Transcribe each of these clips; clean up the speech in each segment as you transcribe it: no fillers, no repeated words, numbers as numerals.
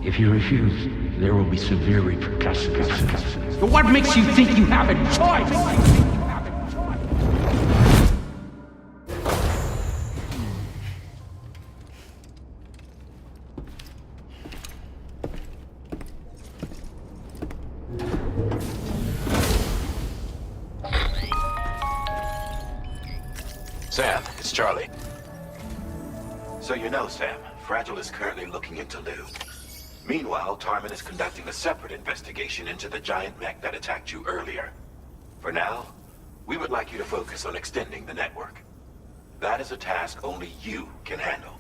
If you refuse, there will be severe repercussions. But what makes you think you have a choice? Sam, it's Charlie. So you know, Sam, Fragile is currently looking into Lou. Meanwhile, Tarman is conducting a separate investigation into the giant mech that attacked you earlier. For now, we would like you to focus on extending the network. That is a task only you can handle.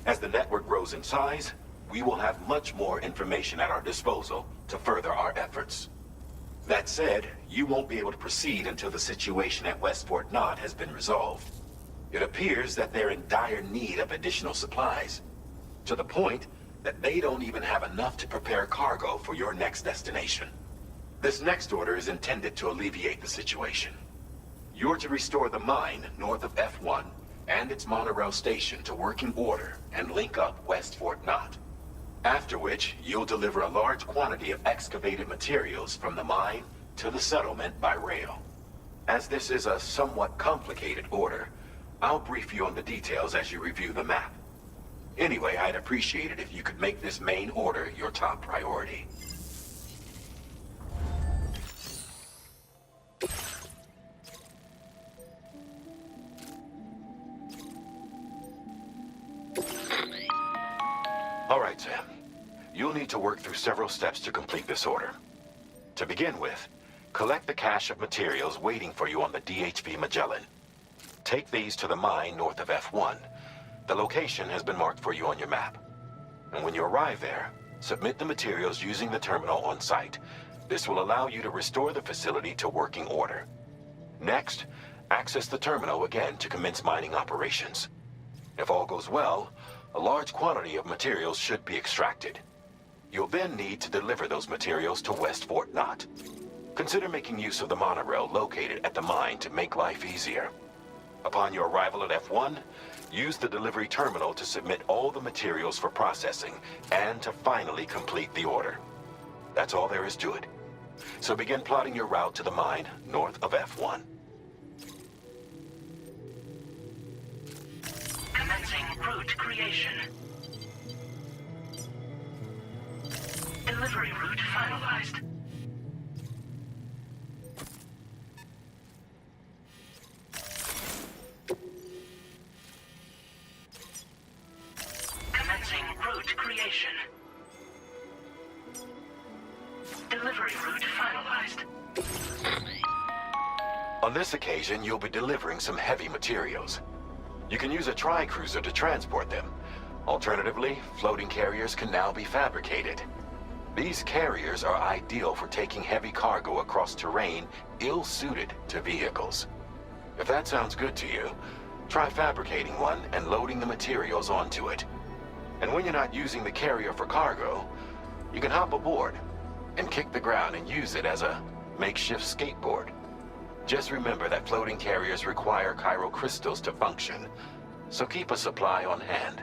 As the network grows in size, we will have much more information at our disposal to further our efforts. That said, you won't be able to proceed until the situation at West Fort Knott has been resolved. It appears that they're in dire need of additional supplies, to the point that they don't even have enough to prepare cargo for your next destination. This next order is intended to alleviate the situation. You're to restore the mine north of F1 and its monorail station to working order and link up West Fort Knott. After which, you'll deliver a large quantity of excavated materials from the mine to the settlement by rail. As this is a somewhat complicated order, I'll brief you on the details as you review the map. Anyway, I'd appreciate it if you could make this main order your top priority. All right, Sam. You'll need to work through several steps to complete this order. To begin with, collect the cache of materials waiting for you on the DHV Magellan. Take these to the mine north of F1. The location has been marked for you on your map. And when you arrive there, submit the materials using the terminal on site. This will allow you to restore the facility to working order. Next, access the terminal again to commence mining operations. If all goes well, a large quantity of materials should be extracted. You'll then need to deliver those materials to West Fort Knott. Consider making use of the monorail located at the mine to make life easier. Upon your arrival at F1, use the delivery terminal to submit all the materials for processing and to finally complete the order. That's all there is to it. So begin plotting your route to the mine north of F1. Commencing route creation. Delivery route finalized. Commencing route creation. Delivery route finalized. On this occasion, you'll be delivering some heavy materials. You can use a tri-cruiser to transport them. Alternatively, floating carriers can now be fabricated. These carriers are ideal for taking heavy cargo across terrain ill-suited to vehicles. If that sounds good to you, try fabricating one and loading the materials onto it. And when you're not using the carrier for cargo, you can hop aboard and kick the ground and use it as a makeshift skateboard. Just remember that floating carriers require chiral crystals to function, so keep a supply on hand.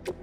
Up.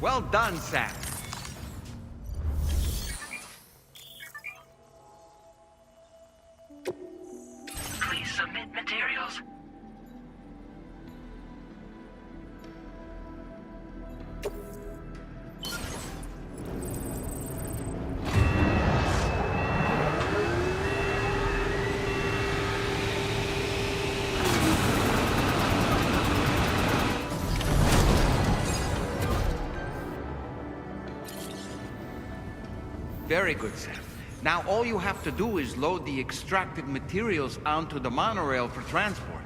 Well done, Sam. Please submit materials. Very good, Sam. Now all you have to do is load the extracted materials onto the monorail for transport.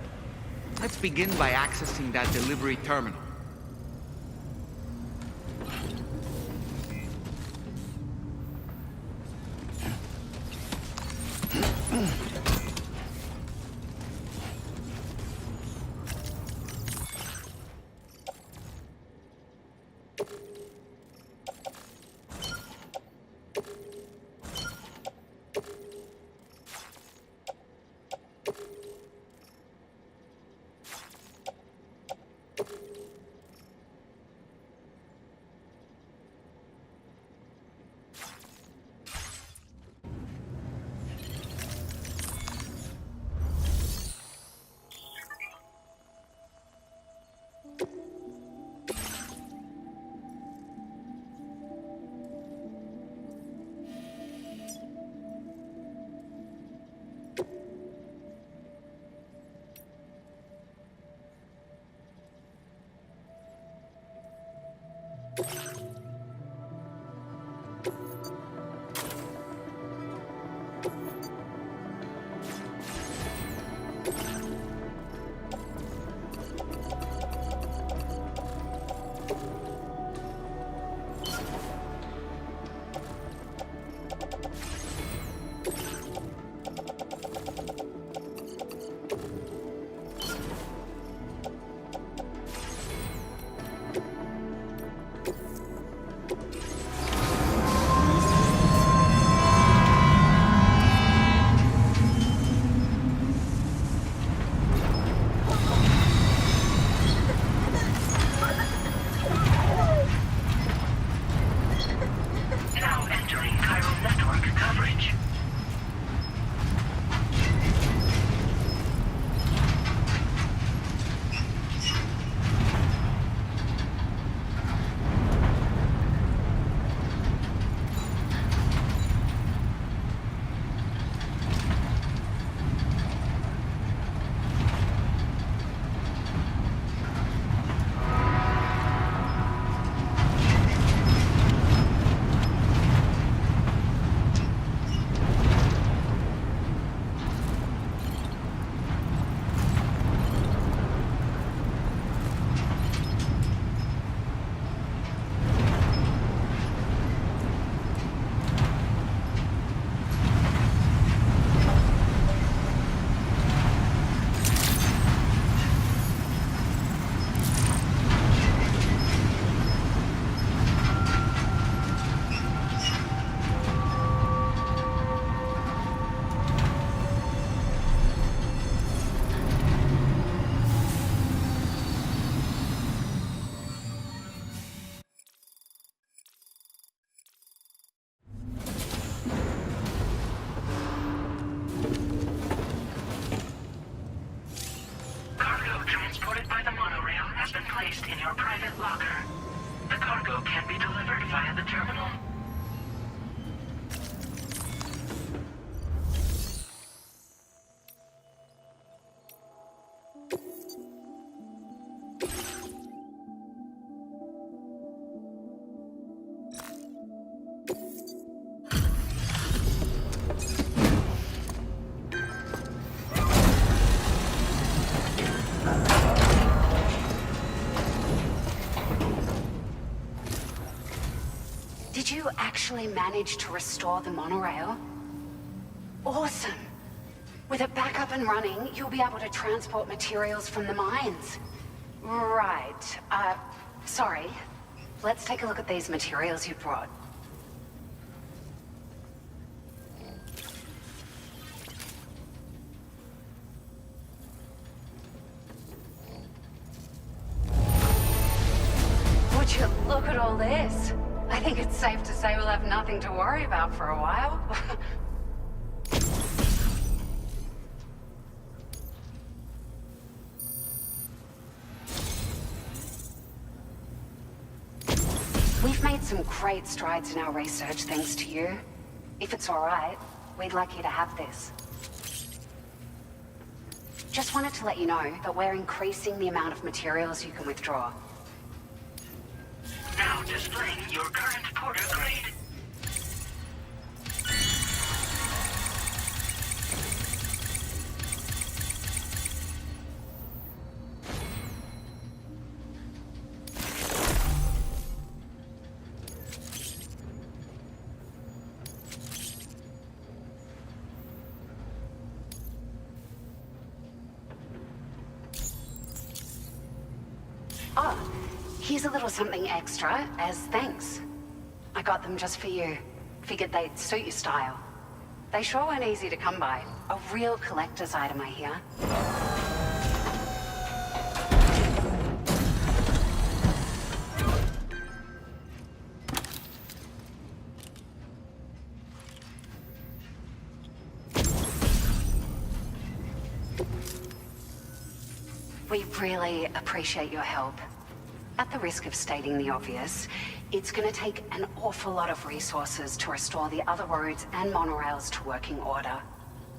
Let's begin by accessing that delivery terminal. Now entering chiral network coverage. Cargo transported by the monorail has been placed in your private locker. The cargo can be delivered via the terminal. Did you actually manage to restore the monorail? Awesome. With it back up and running, you'll be able to transport materials from the mines. Right. Sorry. Let's take a look at these materials you brought. Would you look at all this? I think it's safe to say we'll have nothing to worry about for a while. We've made some great strides in our research thanks to you. If it's all right, we'd like you to have this. Just wanted to let you know that we're increasing the amount of materials you can withdraw. Now displaying your current porter grade. Oh, here's a little something extra as thanks. I got them just for you. Figured they'd suit your style. They sure weren't easy to come by. A real collector's item, I hear. We really appreciate your help. At the risk of stating the obvious, it's gonna take an awful lot of resources to restore the other roads and monorails to working order.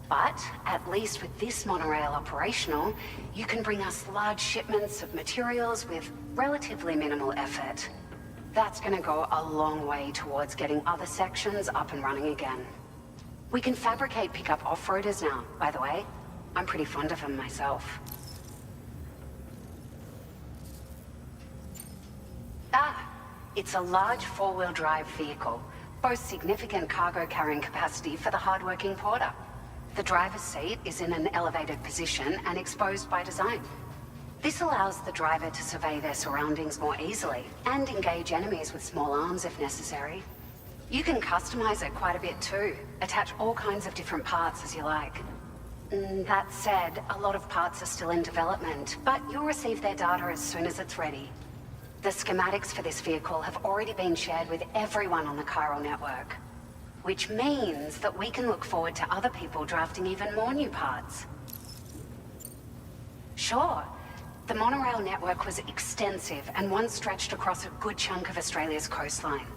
But, at least with this monorail operational, you can bring us large shipments of materials with relatively minimal effort. That's gonna go a long way towards getting other sections up and running again. We can fabricate pickup off-roaders now, by the way. I'm pretty fond of them myself. It's a large four-wheel drive vehicle, boasts significant cargo carrying capacity for the hard-working porter. The driver's seat is in an elevated position and exposed by design. This allows the driver to survey their surroundings more easily and engage enemies with small arms if necessary. You can customize it quite a bit too, attach all kinds of different parts as you like. That said, a lot of parts are still in development, but you'll receive their data as soon as it's ready. The schematics for this vehicle have already been shared with everyone on the Chiral network, which means that we can look forward to other people drafting even more new parts. Sure, the monorail network was extensive and once stretched across a good chunk of Australia's coastline.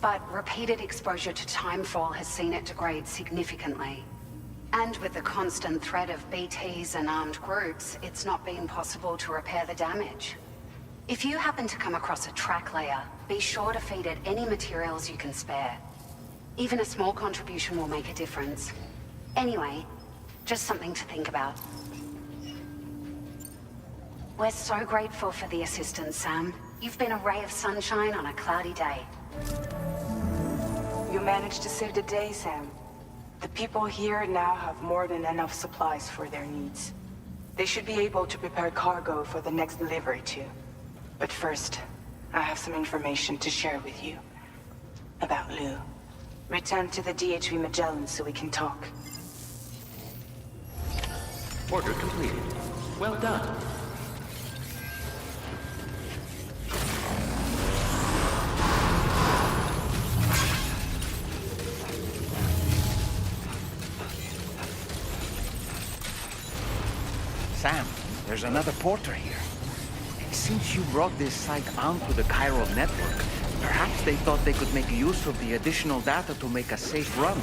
But repeated exposure to timefall has seen it degrade significantly. And with the constant threat of BTs and armed groups, it's not been possible to repair the damage. If you happen to come across a track layer, be sure to feed it any materials you can spare. Even a small contribution will make a difference. Anyway, just something to think about. We're so grateful for the assistance, Sam. You've been a ray of sunshine on a cloudy day. You managed to save the day, Sam. The people here now have more than enough supplies for their needs. They should be able to prepare cargo for the next delivery too. But first, I have some information to share with you. About Lou. Return to the DHV Magellan so we can talk. Order completed. Well done. Sam, there's another porter here. Since you brought this site onto the Chiral network, perhaps they thought they could make use of the additional data to make a safe run.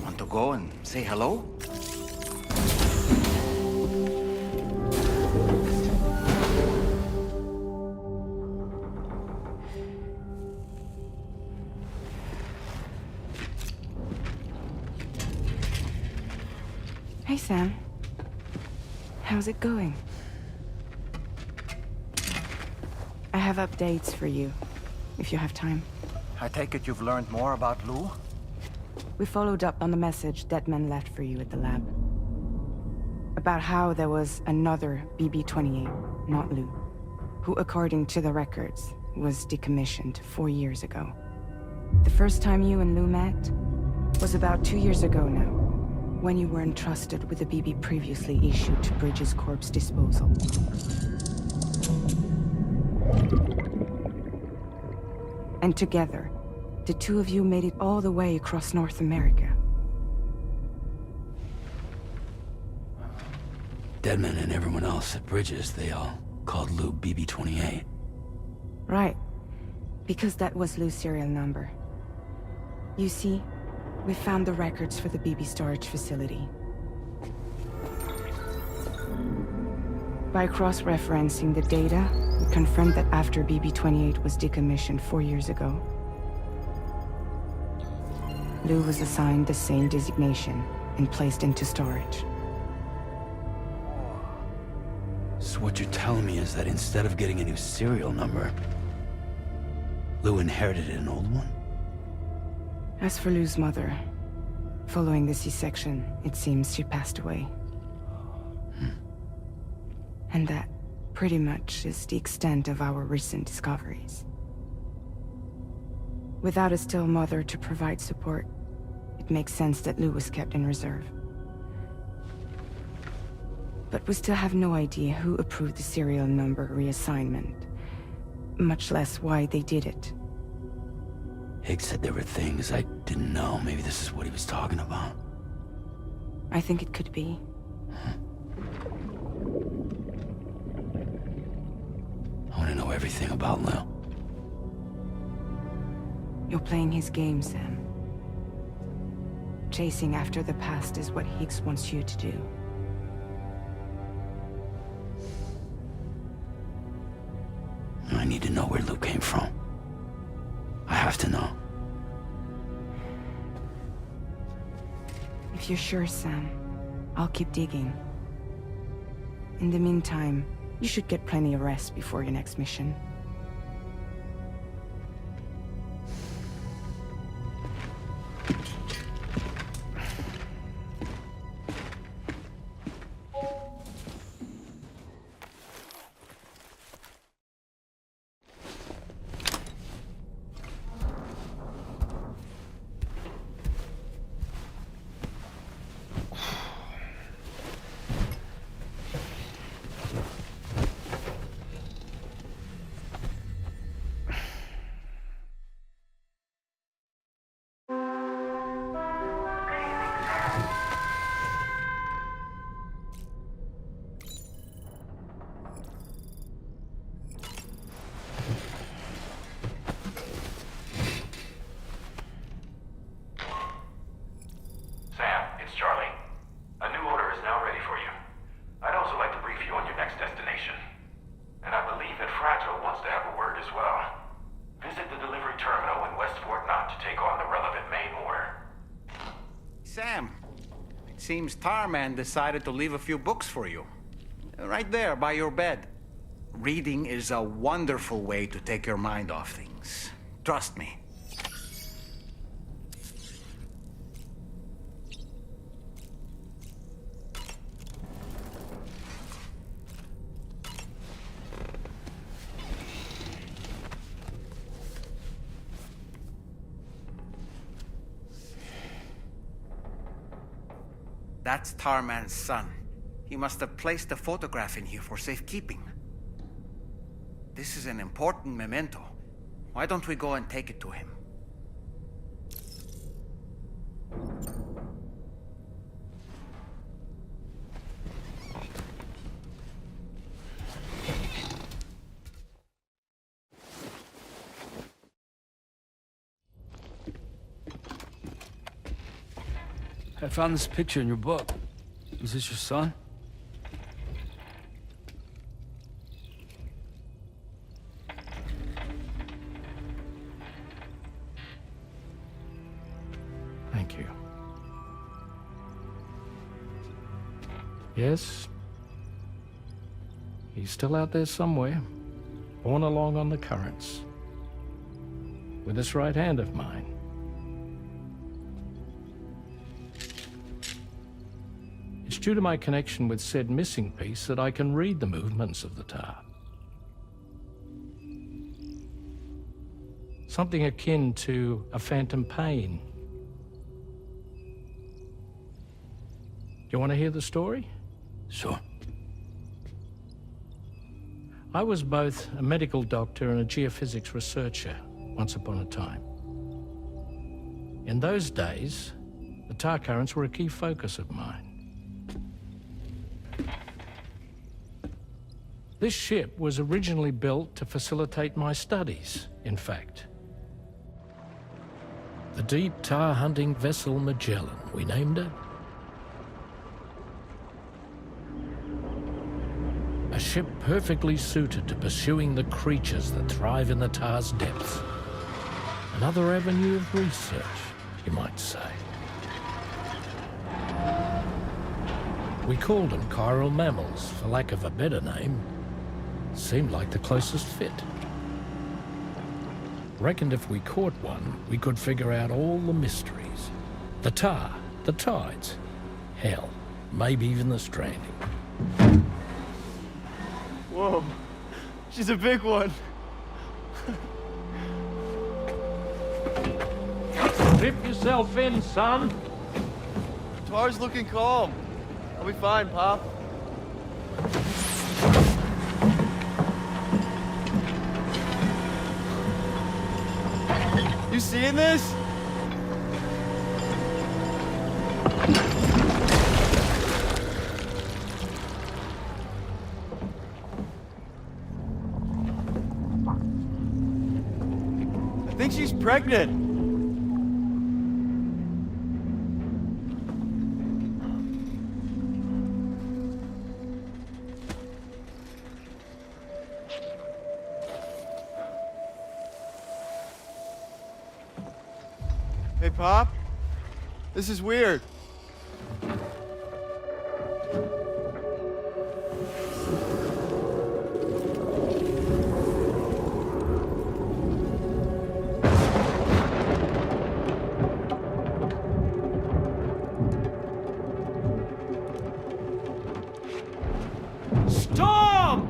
Want to go and say hello? Hey, Sam. How's it going? I have updates for you, if you have time. I take it you've learned more about Lou? We followed up on the message Deadman left for you at the lab. About how there was another BB-28, not Lou, who, according to the records, was decommissioned 4 years ago. The first time you and Lou met was about 2 years ago now, when you were entrusted with the BB previously issued to Bridges Corp's disposal. And together, the two of you made it all the way across North America. Deadman and everyone else at Bridges, they all called Lou BB-28. Right. Because that was Lou's serial number. You see, we found the records for the BB storage facility. By cross-referencing the data, we confirmed that after BB-28 was decommissioned 4 years ago, Lou was assigned the same designation and placed into storage. So what you're telling me is that instead of getting a new serial number, Lou inherited an old one? As for Lou's mother, following the C-section, it seems she passed away. And that, pretty much, is the extent of our recent discoveries. Without a still mother to provide support, it makes sense that Lou was kept in reserve. But we still have no idea who approved the serial number reassignment, much less why they did it. Higgs said there were things I didn't know. Maybe this is what he was talking about. I think it could be. I want to know everything about Lou. You're playing his game, Sam. Chasing after the past is what Higgs wants you to do. I need to know where Lou came from. I have to know. If you're sure, Sam, I'll keep digging. In the meantime, you should get plenty of rest before your next mission. Sam, it's Charlie. A new order is now ready for you. I'd also like to brief you on your next destination. And I believe that Fragile wants to have a word as well. Visit the delivery terminal in West Fort Knott to take on the relevant main order. Sam, it seems Tarman decided to leave a few books for you. Right there, by your bed. Reading is a wonderful way to take your mind off things. Trust me. That's Tarman's son. He must have placed a photograph in here for safekeeping. This is an important memento. Why don't we go and take it to him? I found this picture in your book. Is this your son? Thank you. Yes. He's still out there somewhere, borne along on the currents. with this right hand of mine. It's due to my connection with said missing piece that I can read the movements of the tar. Something akin to a phantom pain. Do you want to hear the story? Sure. I was both a medical doctor and a geophysics researcher once upon a time. In those days, the tar currents were a key focus of mine. This ship was originally built to facilitate my studies, in fact. The deep tar hunting vessel Magellan, we named it. A ship perfectly suited to pursuing the creatures that thrive in the tar's depths. Another avenue of research, you might say. We called them chiral mammals, for lack of a better name. Seemed like the closest fit. Reckoned if we caught one, we could figure out all the mysteries. The tar, the tides, hell, maybe even the stranding. Whoa, she's a big one. Dip yourself in, son. Tar's looking calm. I'll be fine, Pop. You seeing this? I think she's pregnant. Hey, Pop. This is weird. Storm!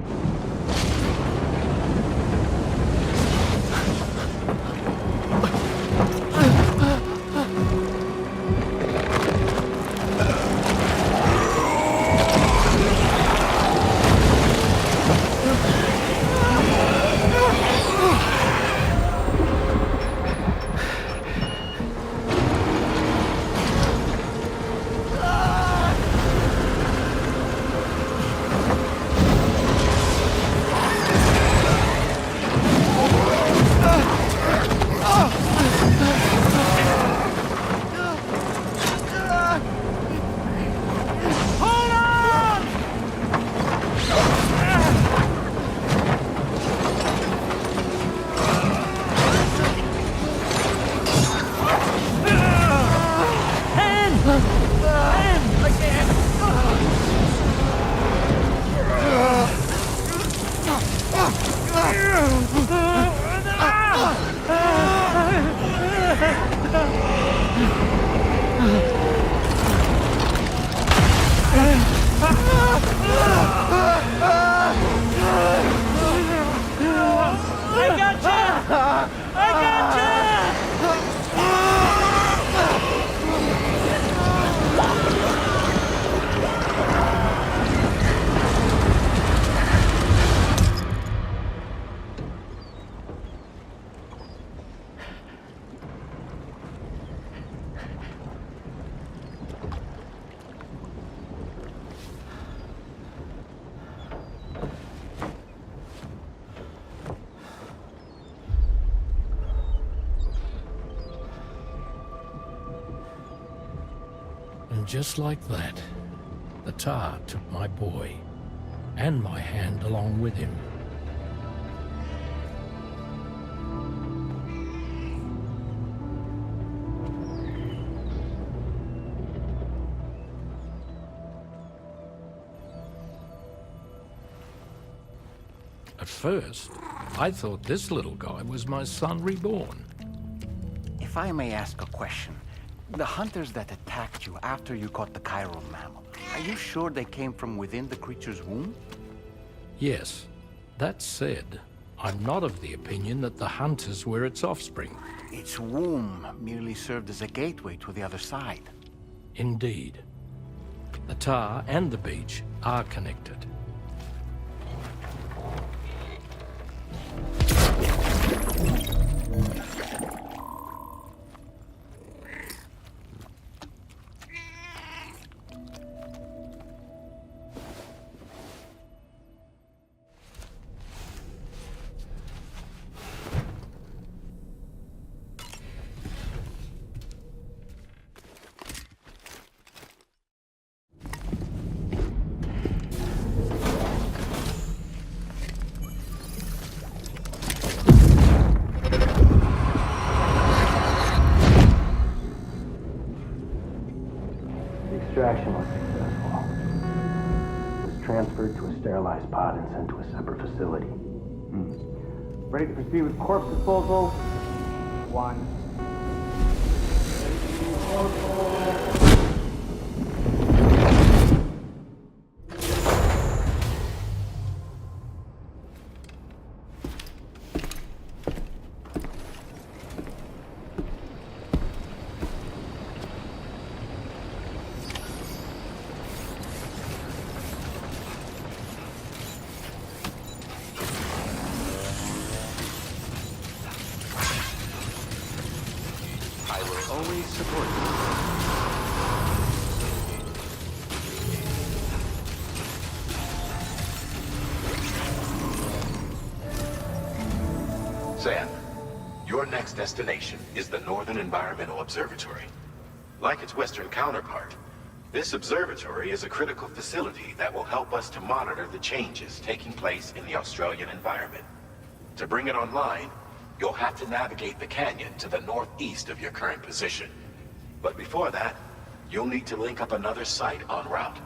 And just like that, the tar took my boy, and my hand along with him. At first, I thought this little guy was my son reborn. If I may ask a question, the hunters that attacked you after you caught the chiral mammal, are you sure they came from within the creature's womb? Yes. That said, I'm not of the opinion that the hunters were its offspring. Its womb merely served as a gateway to the other side. Indeed. The tar and the beach are connected. Extraction was successful. It was transferred to a sterilized pod and sent to a separate facility. Ready to proceed with corpse disposal? 1. I will always support you. Sam, your next destination is the Northern Environmental Observatory. Like its Western counterpart, this observatory is a critical facility that will help us to monitor the changes taking place in the Australian environment. To bring it online, you'll have to navigate the canyon to the northeast of your current position. But before that, you'll need to link up another site en route.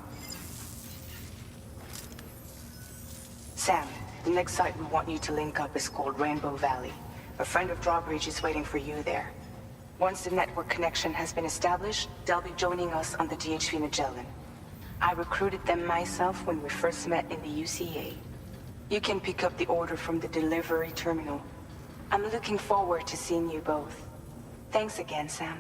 Sam, the next site we want you to link up is called Rainbow Valley. A friend of Drawbridge is waiting for you there. Once the network connection has been established, they'll be joining us on the DHV Magellan. I recruited them myself when we first met in the UCA. You can pick up the order from the delivery terminal. I'm looking forward to seeing you both. Thanks again, Sam.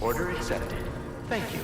Order accepted. Thank you.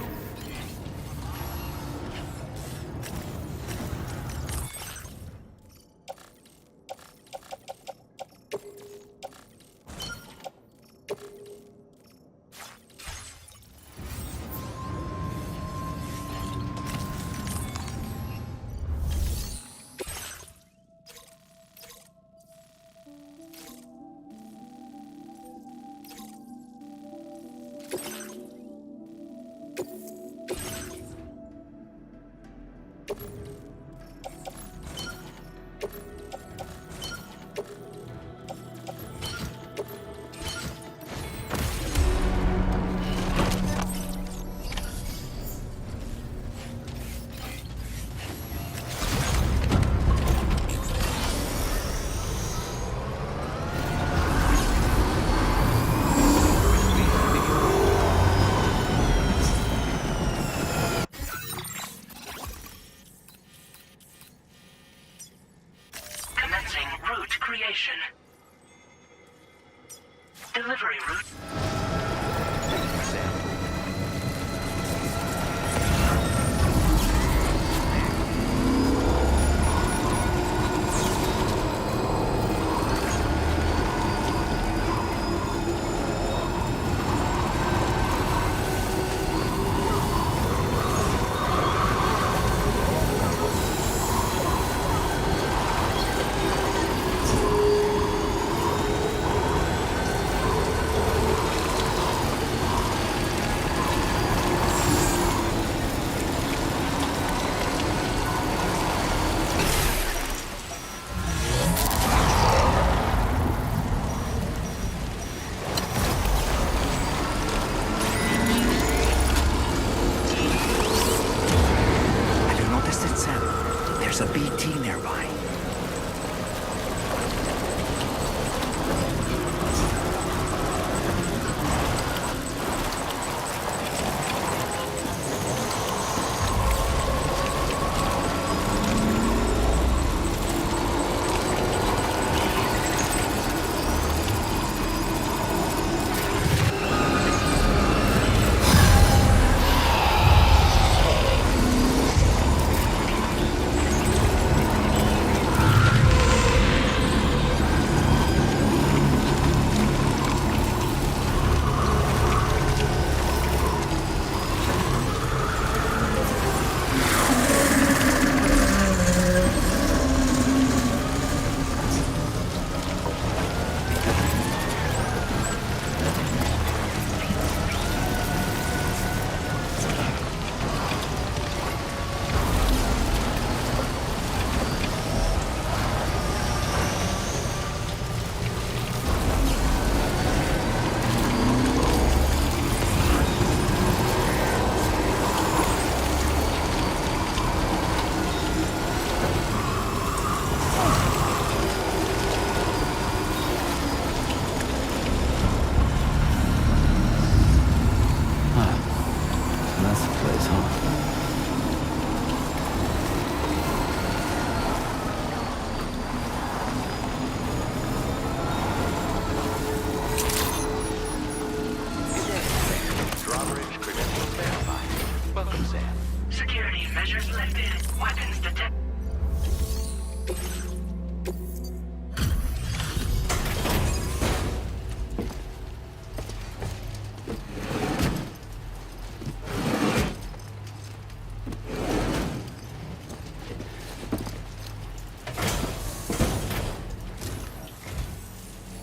Security measures lifted. Weapons detected.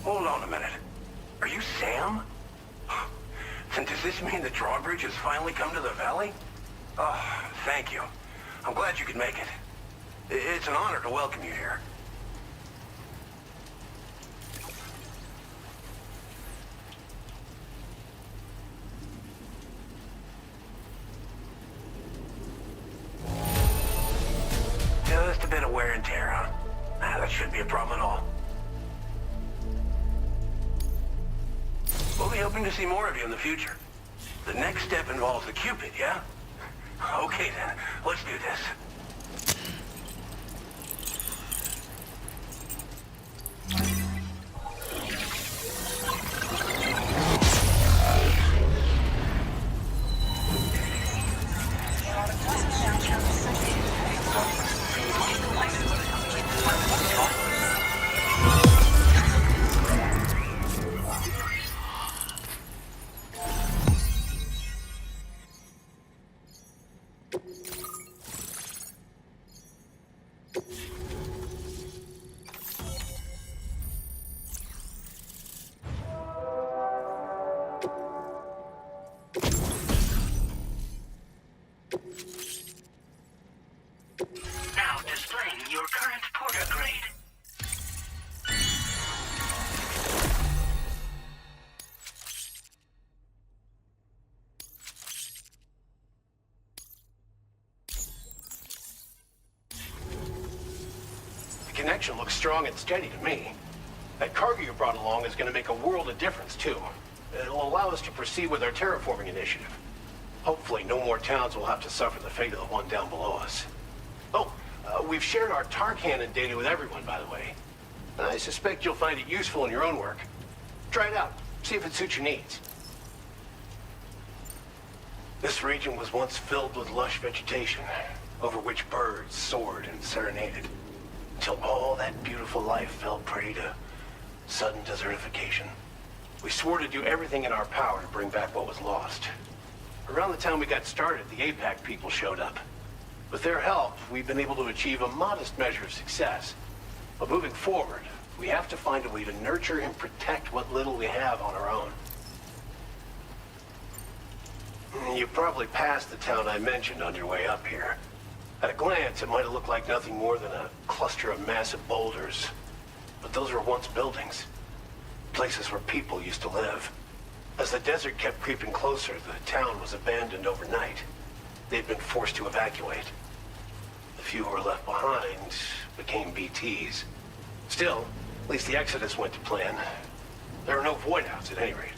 Hold on a minute. Are you Sam? And does this mean the drawbridge has finally come to the valley? Oh, thank you. I'm glad you could make it. It's an honor to welcome you here. Just a bit of wear and tear, huh? That shouldn't be a problem at all. We'll be hoping to see more of you in the future. The next step involves the Cupid, yeah? Okay then, let's do this. Now displaying your current porter grade. The connection looks strong and steady to me. That cargo you brought along is going to make a world of difference, too. It'll allow us to proceed with our terraforming initiative. Hopefully, no more towns will have to suffer the fate of the one down below us. Oh, we've shared our tar cannon data with everyone, by the way. I suspect you'll find it useful in your own work. Try it out. See if it suits your needs. This region was once filled with lush vegetation, over which birds soared and serenaded, until all that beautiful life fell prey to sudden desertification. We swore to do everything in our power to bring back what was lost. Around the time we got started, the APAC people showed up. With their help, we've been able to achieve a modest measure of success. But moving forward, we have to find a way to nurture and protect what little we have on our own. You probably passed the town I mentioned on your way up here. At a glance, it might have looked like nothing more than a cluster of massive boulders. But those were once buildings. Places where people used to live. As the desert kept creeping closer, the town was abandoned overnight. They'd been forced to evacuate. The few who were left behind became BTs. Still, at least the exodus went to plan. There are no void outs at any rate.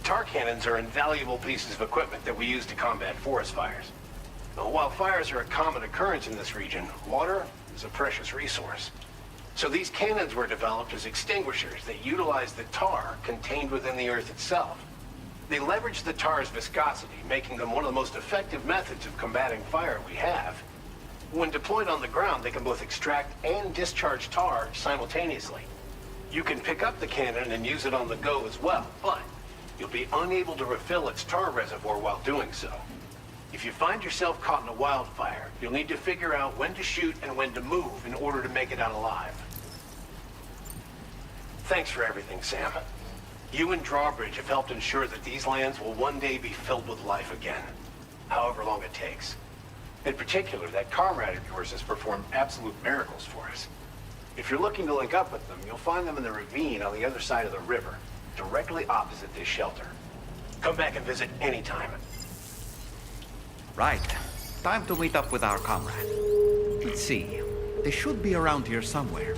Tar cannons are invaluable pieces of equipment that we use to combat forest fires. While fires are a common occurrence in this region, water is a precious resource. So these cannons were developed as extinguishers that utilize the tar contained within the earth itself. They leverage the tar's viscosity, making them one of the most effective methods of combating fire we have. When deployed on the ground, they can both extract and discharge tar simultaneously. You can pick up the cannon and use it on the go as well, but you'll be unable to refill its tar reservoir while doing so. If you find yourself caught in a wildfire, you'll need to figure out when to shoot and when to move in order to make it out alive. Thanks for everything, Sam. You and Drawbridge have helped ensure that these lands will one day be filled with life again, however long it takes. In particular, that comrade of yours has performed absolute miracles for us. If you're looking to link up with them, you'll find them in the ravine on the other side of the river, directly opposite this shelter. Come back and visit anytime. Right. Time to meet up with our comrade. Let's see. They should be around here somewhere.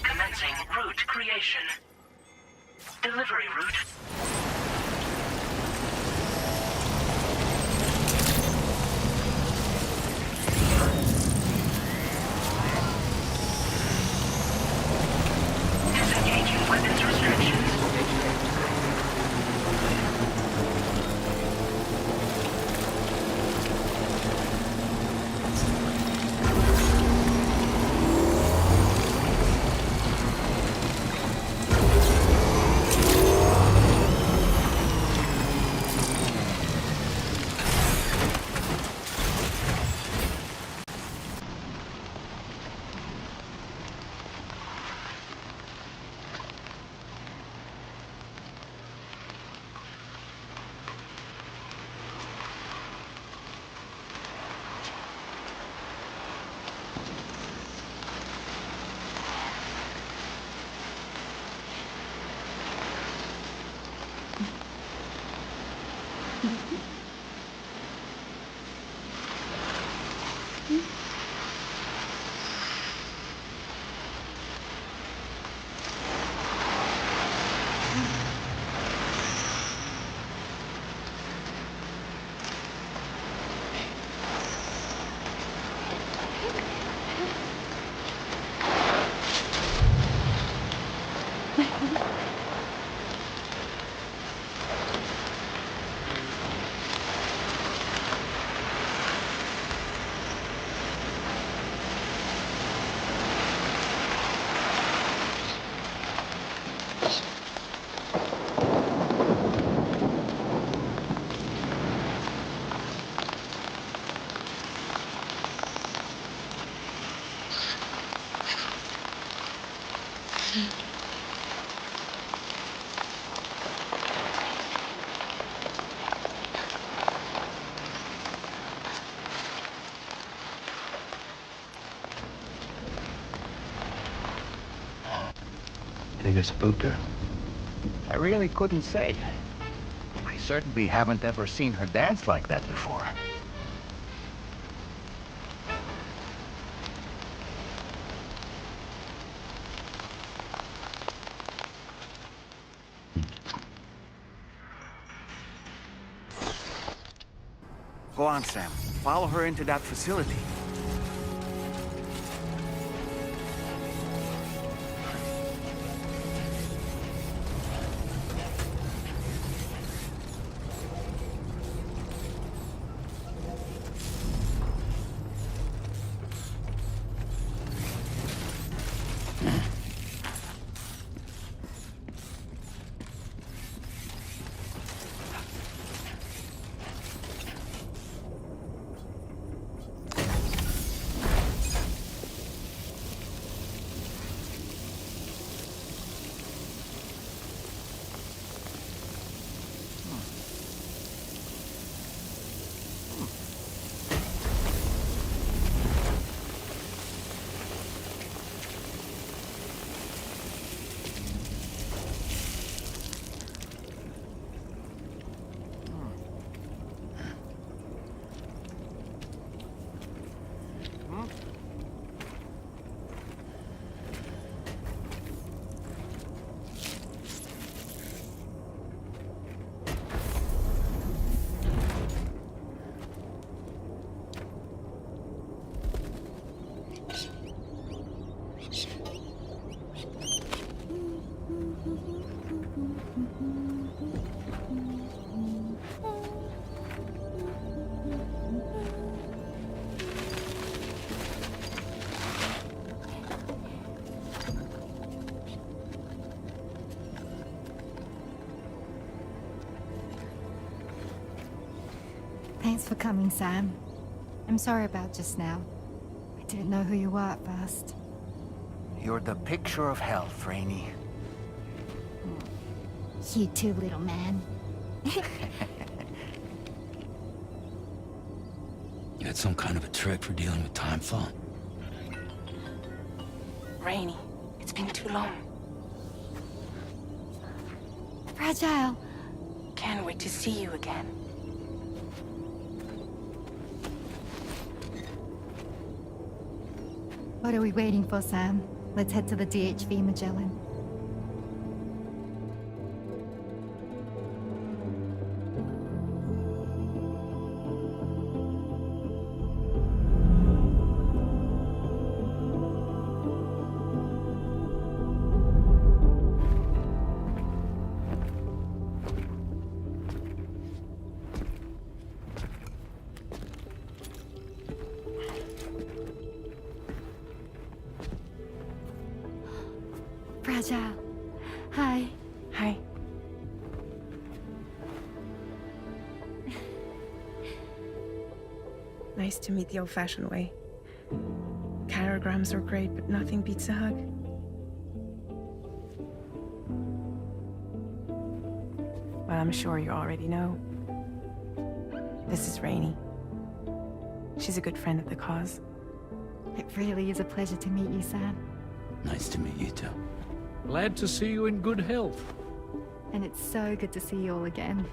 Commencing route creation. Delivery route. think it spooked her? I really couldn't say. I certainly haven't ever seen her dance like that before. Go on, Sam. Follow her into that facility. Thanks for coming, Sam. I'm sorry about just now. I didn't know who you were at first. You're the picture of health, Rainey. You too, little man. You had some kind of a trick for dealing with time fall? Rainey, it's been too long. Fragile. Can't wait to see you again. What are we waiting for, Sam? Let's head to the DHV Magellan. Fragile. Hi. Hi. Nice to meet the old-fashioned way. Carograms are great, but nothing beats a hug. Well, I'm sure you already know. This is Rainey. She's a good friend of the cause. It really is a pleasure to meet you, Sam. Nice to meet you too. Glad to see you in good health. And it's so good to see you all again.